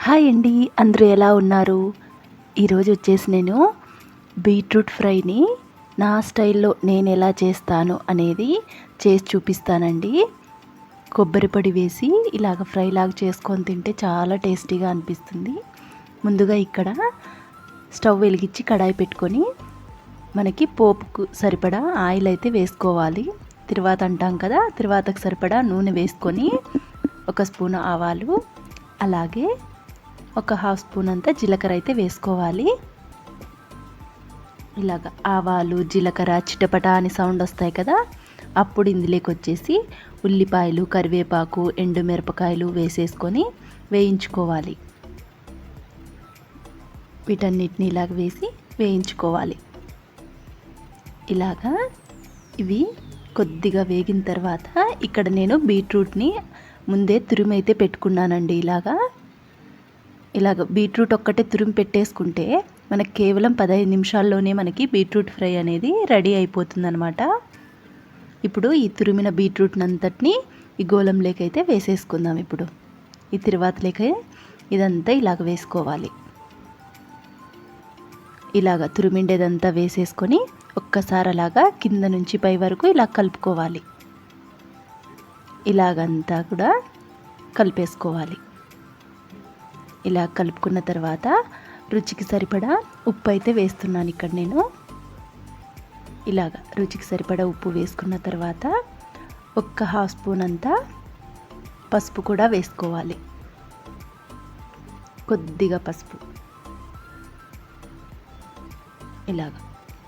Hi అండి, అందరూ ఎలా ఉన్నారు? ఈరోజు వచ్చేసి నేను బీట్రూట్ ఫ్రైని నా స్టైల్లో నేను ఎలా చేస్తాను అనేది చేసి చూపిస్తానండి. కొబ్బరి పొడి వేసి ఇలాగ ఫ్రై లాగా చేసుకొని తింటే చాలా టేస్టీగా అనిపిస్తుంది. ముందుగా ఇక్కడ స్టవ్ వెలిగించి కడాయి పెట్టుకొని మనకి పోపుకు సరిపడా ఆయిల్ అయితే వేసుకోవాలి. తిరువాత అంటాం కదా, తిరువాతకు సరిపడా నూనె వేసుకొని ఒక స్పూన్ ఆవాలు, అలాగే ఒక హాఫ్ స్పూన్ అంతా జీలకర్ర అయితే వేసుకోవాలి. ఇలాగ ఆవాలు జీలకర్ర చిటపట అని సౌండ్ వస్తాయి కదా, అప్పుడు ఇందులోకి వచ్చేసి ఉల్లిపాయలు, కరివేపాకు, ఎండుమిరపకాయలు వేసేసుకొని వేయించుకోవాలి. వీటన్నిటిని ఇలాగ వేసి వేయించుకోవాలి. ఇలాగా ఇవి కొద్దిగా వేగిన తర్వాత ఇక్కడ నేను బీట్రూట్ని ముందే తురిమైతే పెట్టుకున్నానండి. ఇలాగ బీట్రూట్ ఒక్కటే తురిమి పెట్టేసుకుంటే మనకి కేవలం 15 నిమిషాల్లోనే మనకి బీట్రూట్ ఫ్రై అనేది రెడీ అయిపోతుందనమాట. ఇప్పుడు ఈ తురిమిన బీట్రూట్ని అంతటిని ఈ గోళంలోకి అయితే వేసేసుకుందాం. ఇప్పుడు ఈ తిరువాతలోకి ఇదంతా ఇలాగ వేసుకోవాలి. ఇలాగ తురిమిండేదంతా వేసేసుకొని ఒక్కసారి అలాగా కింద నుంచి పై వరకు ఇలా కలుపుకోవాలి. ఇలాగంతా కూడా కలిపేసుకోవాలి. ఇలా కలుపుకున్న తర్వాత రుచికి సరిపడా ఉప్పు అయితే వేస్తున్నాను ఇక్కడ నేను. ఇలాగ రుచికి సరిపడా ఉప్పు వేసుకున్న తర్వాత ఒక్క హాఫ్ స్పూన్ అంతా పసుపు కూడా వేసుకోవాలి. కొద్దిగా పసుపు, ఇలాగ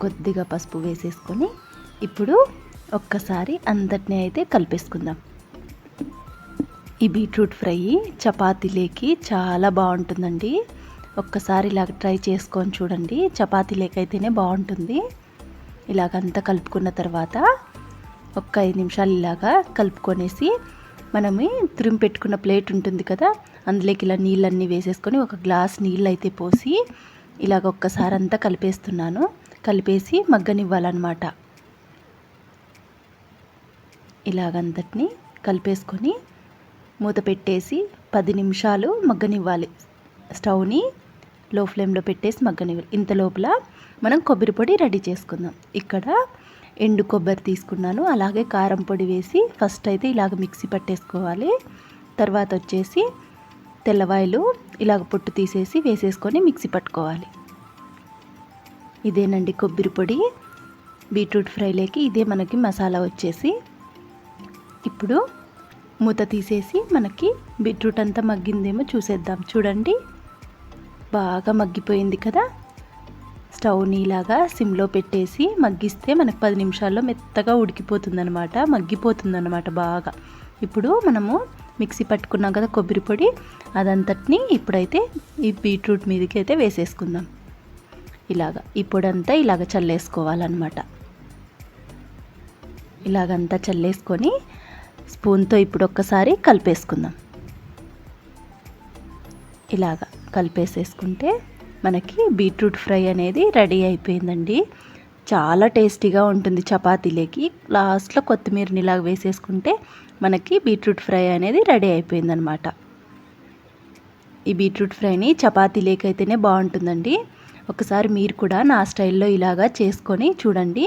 కొద్దిగా పసుపు వేసేసుకొని ఇప్పుడు ఒక్కసారి అందటినీ అయితే కలిపేసుకుందాం. ఈ బీట్రూట్ ఫ్రై చపాతీలోకి చాలా బాగుంటుందండి. ఒక్కసారి ఇలాగ ట్రై చేసుకొని చూడండి. చపాతీలోకి అయితేనే బాగుంటుంది. ఇలాగంతా కలుపుకున్న తర్వాత ఒక్క 5 నిమిషాలు ఇలాగా కలుపుకొనేసి మనము తురిమి పెట్టుకున్న ప్లేట్ ఉంటుంది కదా, అందులోకి ఇలా నీళ్ళన్నీ వేసేసుకొని ఒక గ్లాస్ నీళ్ళు అయితే పోసి ఇలాగ ఒక్కసారి అంతా కలిపేస్తున్నాను. కలిపేసి మగ్గనివ్వాలన్నమాట. ఇలాగంతటిని కలిపేసుకొని మూత పెట్టేసి 10 నిమిషాలు మగ్గనివ్వాలి. స్టవ్ని లో ఫ్లేమ్లో పెట్టేసి మగ్గనివ్వాలి. ఇంత లోపల మనం కొబ్బరి పొడి రెడీ చేసుకుందాం. ఇక్కడ ఎండు కొబ్బరి తీసుకున్నాను, అలాగే కారం పొడి వేసి ఫస్ట్ అయితే ఇలాగ మిక్సీ పట్టేసుకోవాలి. తర్వాత వచ్చేసి తెల్లవాయలు ఇలాగ పొట్టు తీసేసి వేసేసుకొని మిక్సీ పట్టుకోవాలి. ఇదేనండి కొబ్బరి పొడి బీట్రూట్ ఫ్రైలోకి. ఇదే మనకి మసాలా వచ్చేసి. ఇప్పుడు మూత తీసేసి మనకి బీట్రూట్ అంతా మగ్గిందేమో చూసేద్దాం. చూడండి, బాగా మగ్గిపోయింది కదా. స్టవ్ని ఇలాగా సిమ్లో పెట్టేసి మగ్గిస్తే మనకు 10 నిమిషాల్లో మెత్తగా ఉడికిపోతుందనమాట, మగ్గిపోతుందనమాట బాగా. ఇప్పుడు మనము మిక్సీ పట్టుకున్నాం కదా కొబ్బరి పొడి, అదంతటిని ఇప్పుడైతే ఈ బీట్రూట్ మీదకి అయితే వేసేసుకుందాం. ఈ పొడి అంతా ఇలాగ చల్లేసుకోవాలన్నమాట. ఇలాగంతా చల్లేసుకొని స్పూన్తో ఇప్పుడు ఒక్కసారి కలిపేసుకుందాం. ఇలాగ కలిపేసేసుకుంటే మనకి బీట్రూట్ ఫ్రై అనేది రెడీ అయిపోయిందండి. చాలా టేస్టీగా ఉంటుంది చపాతీలోకి. లాస్ట్లో కొత్తిమీరని ఇలాగ వేసేసుకుంటే మనకి బీట్రూట్ ఫ్రై అనేది రెడీ అయిపోయిందనమాట. ఈ బీట్రూట్ ఫ్రైని చపాతీలోకి అయితేనే బాగుంటుందండి. ఒకసారి మీరు కూడా నా స్టైల్లో ఇలాగా చేసుకొని చూడండి.